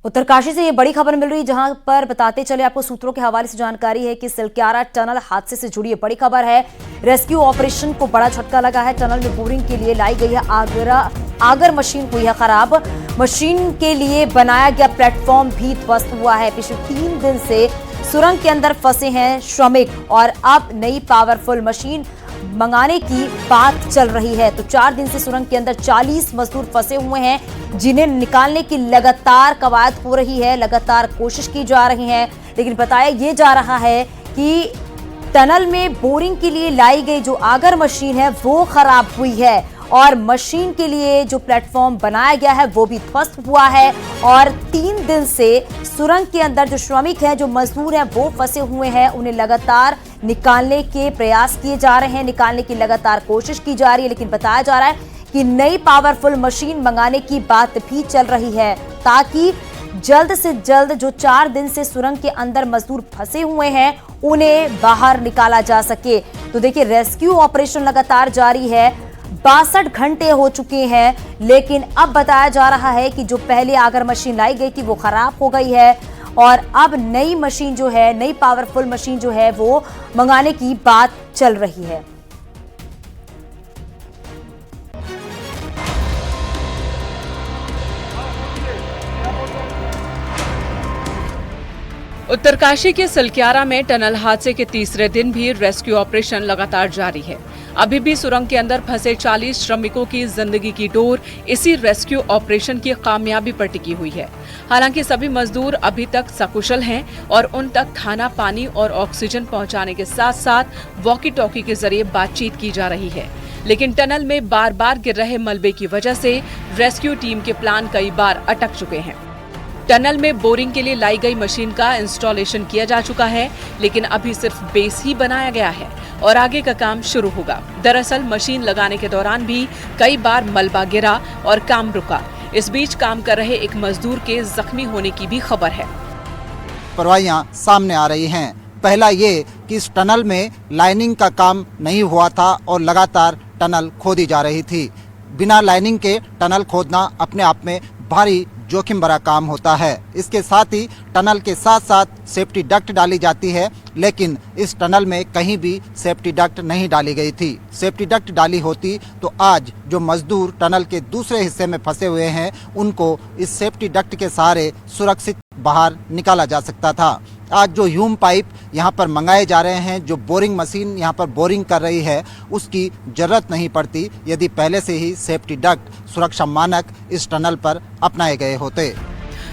उत्तरकाशी से ये बड़ी खबर मिल रही है, जहां पर बताते चले आपको सूत्रों के हवाले से जानकारी है कि सिलक्यारा टनल हादसे से जुड़ी बड़ी खबर है। रेस्क्यू ऑपरेशन को बड़ा झटका लगा है। टनल में बोरिंग के लिए लाई गई है आगर मशीन हुई है खराब। मशीन के लिए बनाया गया प्लेटफॉर्म भी ध्वस्त हुआ है। पिछले 3 दिन से सुरंग के अंदर फंसे हैं श्रमिक और अब नई पावरफुल मशीन मंगाने की बात चल रही है। तो 4 दिन से सुरंग के अंदर 40 मजदूर फंसे हुए हैं, जिन्हें निकालने की लगातार कवायद हो रही है, लगातार कोशिश की जा रही है। लेकिन बताया ये जा रहा है कि टनल में बोरिंग के लिए लाई गई जो आगर मशीन है वो खराब हुई है और मशीन के लिए जो प्लेटफॉर्म बनाया गया है वो भी ध्वस्त हुआ है। और 3 दिन से सुरंग के अंदर जो श्रमिक हैं, जो मजदूर हैं, वो फंसे हुए हैं। उन्हें लगातार निकालने के प्रयास किए जा रहे हैं, निकालने की लगातार कोशिश की जा रही है। लेकिन बताया जा रहा है कि नई पावरफुल मशीन मंगाने की बात भी चल रही है, ताकि जल्द से जल्द जो 4 दिन से सुरंग के अंदर मजदूर फंसे हुए हैं उन्हें बाहर निकाला जा सके। तो देखिए, रेस्क्यू ऑपरेशन लगातार जारी है। 62 घंटे हो चुके हैं, लेकिन अब बताया जा रहा है कि जो पहले आगर मशीन लाई गई थी वो खराब हो गई है और अब नई मशीन जो है, नई पावरफुल मशीन जो है वो मंगाने की बात चल रही है। उत्तरकाशी के सिलक्यारा में टनल हादसे के तीसरे दिन भी रेस्क्यू ऑपरेशन लगातार जारी है। अभी भी सुरंग के अंदर फंसे 40 श्रमिकों की जिंदगी की डोर इसी रेस्क्यू ऑपरेशन की कामयाबी पर टिकी हुई है। हालांकि सभी मजदूर अभी तक सकुशल हैं और उन तक खाना, पानी और ऑक्सीजन पहुंचाने के साथ साथ वॉकी टॉकी के जरिए बातचीत की जा रही है। लेकिन टनल में बार बार गिर रहे मलबे की वजह से रेस्क्यू टीम के प्लान कई बार अटक चुके हैं। टनल में बोरिंग के लिए लाई गई मशीन का इंस्टॉलेशन किया जा चुका है, लेकिन अभी सिर्फ बेस ही बनाया गया है और आगे का काम शुरू होगा। दरअसल मशीन लगाने के दौरान भी कई बार मलबा गिरा और काम रुका। इस बीच काम कर रहे एक मजदूर के जख्मी होने की भी खबर है। परवाइयां सामने आ रही हैं। पहला ये कि इस टनल में लाइनिंग का काम नहीं हुआ था और लगातार टनल खोदी जा रही थी। बिना लाइनिंग के टनल खोदना अपने आप में भारी जोखिम भरा काम होता है। इसके साथ ही टनल के साथ साथ सेफ्टी डक्ट डाली जाती है, लेकिन इस टनल में कहीं भी सेफ्टी डक्ट नहीं डाली गई थी। सेफ्टी डक्ट डाली होती तो आज जो मजदूर टनल के दूसरे हिस्से में फंसे हुए हैं उनको इस सेफ्टी डक्ट के सहारे सुरक्षित बाहर निकाला जा सकता था। आज जो ह्यूम पाइप यहाँ पर मंगाए जा रहे हैं, जो बोरिंग मशीन यहाँ पर बोरिंग कर रही है, उसकी जरूरत नहीं पड़ती यदि पहले से ही सेफ्टी डक्ट सुरक्षा मानक इस टनल पर अपनाए गए होते।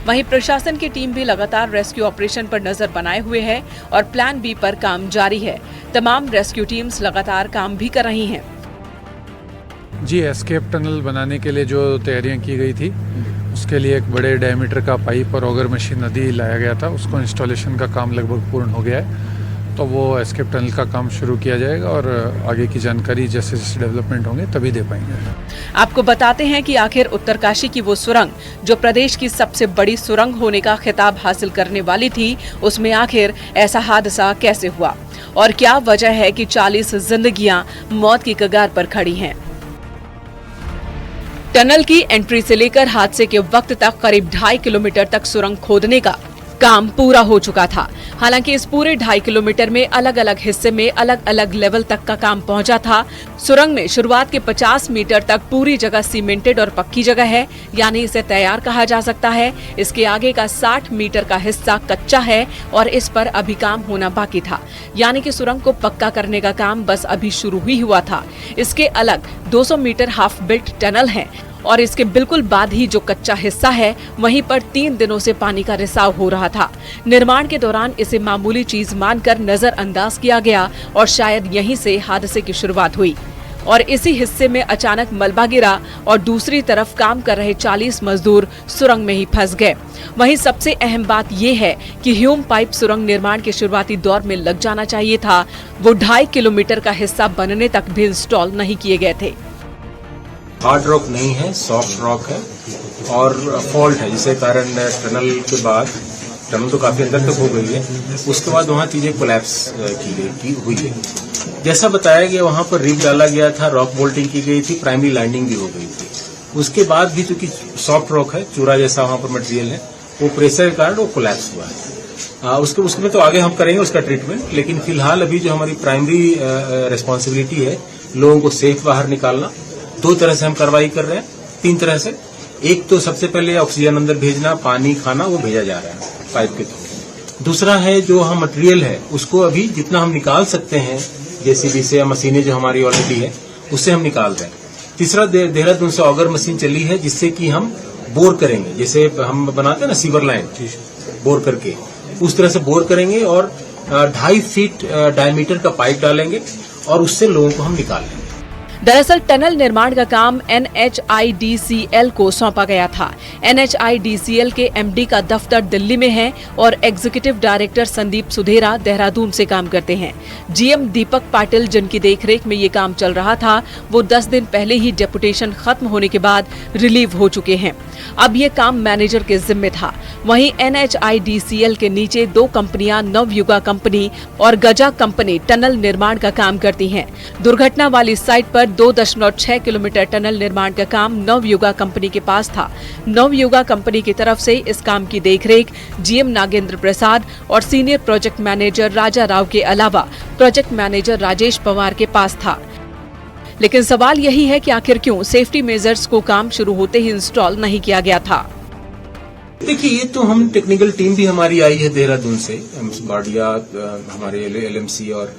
वहीं प्रशासन की टीम भी लगातार रेस्क्यू ऑपरेशन पर नजर बनाए हुए है और प्लान बी पर काम जारी है। तमाम रेस्क्यू टीम्स लगातार काम भी कर रही हैं। जी, एस्केप टनल बनाने के लिए जो तैयारियां की गई थी उसके लिए एक बड़े डायमीटर का पाइप और ऑगर मशीन नदी लाया गया था। उसको इंस्टॉलेशन का काम लगभग पूर्ण हो गया है, तो वो एस्केप टनल का काम शुरू किया जाएगा और आगे की जानकारी जैसे जैसे डेवलपमेंट होंगे तभी दे पाएंगे। आपको बताते हैं कि आखिर उत्तरकाशी की वो सुरंग जो प्रदेश की सबसे बड़ी सुरंग होने का खिताब हासिल करने वाली थी, उसमें आखिर ऐसा हादसा कैसे हुआ और क्या वजह है कि 40 जिंदगियां मौत की कगार पर खड़ी हैं। टनल की एंट्री से लेकर हादसे के वक्त तक करीब 2.5 किलोमीटर तक सुरंग खोदने का काम पूरा हो चुका था। हालांकि इस पूरे 2.5 किलोमीटर में अलग अलग हिस्से में अलग अलग लेवल तक का काम पहुंचा था। सुरंग में शुरुआत के 50 मीटर तक पूरी जगह सीमेंटेड और पक्की जगह है, यानी इसे तैयार कहा जा सकता है। इसके आगे का 60 मीटर का हिस्सा कच्चा है और इस पर अभी काम होना बाकी था, यानी कि सुरंग को पक्का करने का काम बस अभी शुरू ही हुआ था। इसके अलग 200 मीटर हाफ बिल्ट टनल है और इसके बिल्कुल बाद ही जो कच्चा हिस्सा है वहीं पर 3 दिनों से पानी का रिसाव हो रहा था। निर्माण के दौरान इसे मामूली चीज मानकर नजरअंदाज किया गया और शायद यहीं से हादसे की शुरुआत हुई और इसी हिस्से में अचानक मलबा गिरा और दूसरी तरफ काम कर रहे 40 मजदूर सुरंग में ही फंस गए। वहीं सबसे अहम बात यह है कि ह्यूम पाइप सुरंग निर्माण के शुरुआती दौर में लग जाना चाहिए था। वो 2.5 किलोमीटर का हिस्सा बनने तक भी इंस्टॉल नहीं किए गए थे। हार्ड रॉक नहीं है, सॉफ्ट रॉक है और फॉल्ट है, जिसके कारण टनल के बाद टनल तो काफी अंदर तक हो गई है, उसके बाद वहाँ चीजें कोलैप्स की हुई है। जैसा बताया गया वहाँ पर रिब डाला गया था, रॉक बोल्टिंग की गई थी, प्राइमरी लैंडिंग भी हो गई थी। उसके बाद भी चूंकि सॉफ्ट रॉक है, चूरा जैसा वहाँ पर मटेरियल है, वो प्रेशर के कारण वो कोलैप्स हुआ है। उसमें तो आगे हम करेंगे उसका ट्रीटमेंट, लेकिन फिलहाल अभी जो हमारी प्राइमरी रिस्पॉन्सिबिलिटी है लोगों को सेफ बाहर निकालना। 2 तरह से हम कार्रवाई कर रहे हैं, 3 तरह से। एक तो सबसे पहले ऑक्सीजन अंदर भेजना, पानी, खाना वो भेजा जा रहा है पाइप के थ्रू। दूसरा है जो हम मटेरियल है उसको अभी जितना हम निकाल सकते हैं जेसीबी से या मशीनें जो हमारी ऑलरेडी है उससे हम निकाल रहे हैं। तीसरा देहरादून से ऑगर मशीन चली है जिससे कि हम बोर करेंगे, जैसे हम बनाते हैं ना सीवर लाइन, बोर करके उस तरह से बोर करेंगे और 2.5 फीट डायमीटर का पाइप डालेंगे और उससे लोगों को हम निकाल लेंगे। दरअसल टनल निर्माण का काम NHIDCL को सौंपा गया था। NHIDCL के MD का दफ्तर दिल्ली में है और एग्जीक्यूटिव डायरेक्टर संदीप सुधेरा देहरादून से काम करते हैं। GM दीपक पाटिल जिनकी देखरेख में ये काम चल रहा था, वो 10 दिन पहले ही डेपुटेशन खत्म होने के बाद रिलीव हो चुके हैं। अब ये काम मैनेजर के जिम्मे था। वहीं NHIDCL के नीचे 2 कंपनियां नवयुगा कंपनी और गजा कंपनी टनल निर्माण का काम करती हैं। दुर्घटना वाली साइट पर 2.6 किलोमीटर टनल निर्माण का काम नवयुगा कंपनी के पास था। नवयुगा कंपनी की तरफ से इस काम की देखरेख GM नागेंद्र प्रसाद और सीनियर प्रोजेक्ट मैनेजर राजा राव के अलावा प्रोजेक्ट मैनेजर राजेश पवार के पास था। लेकिन सवाल यही है कि आखिर क्यों सेफ्टी मेजर्स को काम शुरू होते ही इंस्टॉल नहीं किया गया था। देखिए, ये तो हम टेक्निकल टीम भी हमारी आई है देहरादून से, बाडिया, हमारे LMC और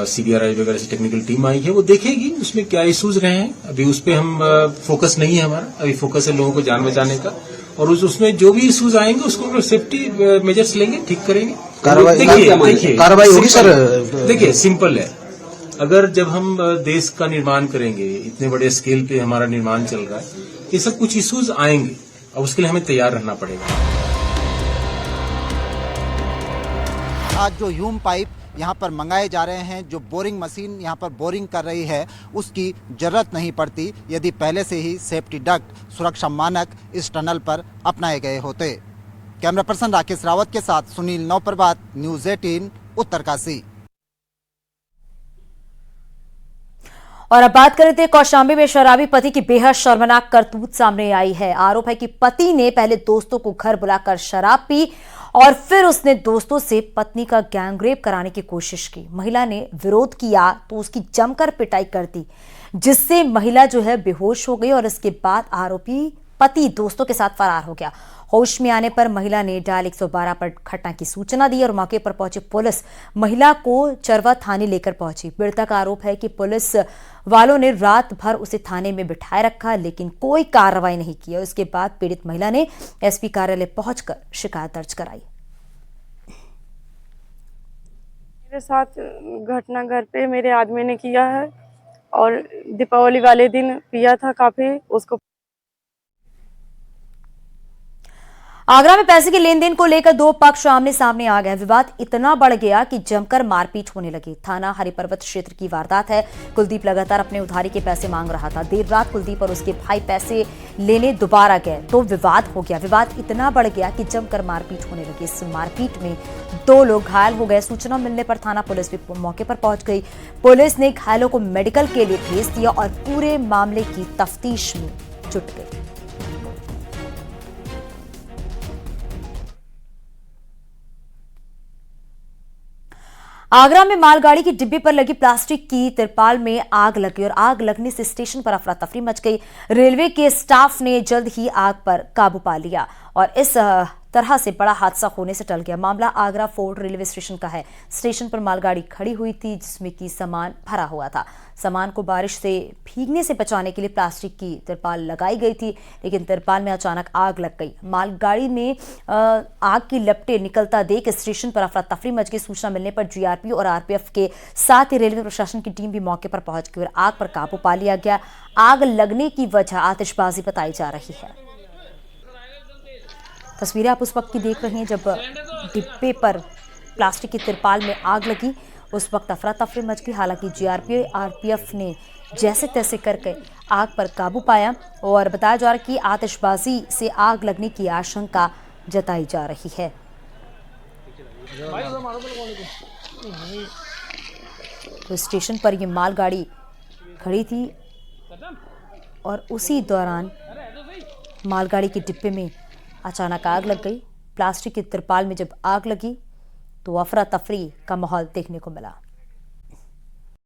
CBRI वगैरह से टेक्निकल टीम आई है, वो देखेगी उसमें क्या इश्यूज रहे हैं। अभी उस पर हम फोकस नहीं है हमारा, अभी फोकस है लोगों को जान बचाने का, और उसमें जो भी इश्यूज आएंगे उसको सेफ्टी मेजर्स लेंगे, ठीक करेंगे। कार्रवाई होगी सर। देखिए, सिंपल है, अगर जब हम देश का निर्माण करेंगे, इतने बड़े स्केल पे हमारा निर्माण चल रहा है, ये सब कुछ इश्यूज आएंगे और उसके लिए हमें तैयार रहना पड़ेगा। आज जो ह्यूम पाइप यहाँ पर मंगाए जा रहे हैं, जो बोरिंग मशीन यहाँ पर बोरिंग कर रही है, उसकी जरूरत नहीं पड़ती यदि पहले से ही सेफ्टी डक्ट, सुरक्षा मानक इस टनल पर अपनाए गए होते। कैमरा पर्सन राकेश रावत के साथ सुनील नौप्रभात, न्यूज़ 18 उत्तरकाशी। और अब बात करें तो कौशाम्बी में शराबी पति की बेहद शर्मनाक करतूत सामने आई है। आरोप है कि पति ने पहले दोस्तों को घर बुलाकर शराब पी और फिर उसने दोस्तों से पत्नी का गैंगरेप कराने की कोशिश की। महिला ने विरोध किया तो उसकी जमकर पिटाई कर दी, जिससे महिला जो है बेहोश हो गई और इसके बाद आरोपी पति दोस्तों के साथ फरार हो गया। होश में आने पर महिला ने डायल 112 पर घटना की सूचना दी और मौके पर पहुंची पुलिस महिला को चरवा थाने लेकर पहुंची। पीड़िता का आरोप है कि पुलिस वालों ने रात भर उसे थाने में बिठाए रखा, लेकिन कोई कार्रवाई नहीं की और इसके बाद पीड़ित महिला ने SP कार्यालय पहुंचकर शिकायत दर्ज कराई। मेरे साथ घटना घर पे मेरे आदमी ने किया है और दीपावली वाले दिन पिया था काफी। उसको आगरा में पैसे के लेन देन को लेकर 2 पक्ष आमने सामने आ गए। विवाद इतना बढ़ गया कि जमकर मारपीट होने लगी। थाना हरिपर्वत क्षेत्र की वारदात है। कुलदीप लगातार अपने उधारी के पैसे मांग रहा था। देर रात कुलदीप और उसके भाई पैसे लेने दोबारा गए तो विवाद हो गया। विवाद इतना बढ़ गया कि जमकर मारपीट होने लगी। इस मारपीट में 2 लोग घायल हो गए। सूचना मिलने पर थाना पुलिस भी मौके पर पहुंच गई। पुलिस ने घायलों को मेडिकल के लिए भेज दिया और पूरे मामले की तफ्तीश में जुट गई। आगरा में मालगाड़ी की डिब्बे पर लगी प्लास्टिक की तिरपाल में आग लगी और आग लगने से स्टेशन पर अफरा तफरी मच गई। रेलवे के स्टाफ ने जल्द ही आग पर काबू पा लिया और इस तरह से बड़ा हादसा होने से टल गया। मामला आगरा फोर्ट रेलवे स्टेशन का है। स्टेशन पर मालगाड़ी खड़ी हुई थी जिसमें कि सामान भरा हुआ था। सामान को बारिश से भीगने से बचाने के लिए प्लास्टिक की तिरपाल लगाई गई थी, लेकिन तिरपाल में अचानक आग लग गई। मालगाड़ी में आग की लपटें निकलता देख स्टेशन पर अफरा तफरी मच गई। सूचना मिलने पर GRP और RPF के साथ ही रेलवे प्रशासन की टीम भी मौके पर पहुंच गई और आग पर काबू पा लिया गया। आग लगने की वजह आतिशबाजी बताई जा रही है। तस्वीरें आप उस वक्त की देख रही हैं जब डिब्बे पर प्लास्टिक की तिरपाल में आग लगी। उस वक्त अफरा तफरी मच गई। हालांकि GRP RPF ने जैसे तैसे करके आग पर काबू पाया और बताया जा रहा है कि आतिशबाजी से आग लगने की आशंका जताई जा रही है। तो स्टेशन पर ये मालगाड़ी खड़ी थी और उसी दौरान मालगाड़ी के डिब्बे में अचानक आग लग गई। प्लास्टिक की तिरपाल में जब आग लगी तो अफरा तफरी का माहौल देखने को मिला।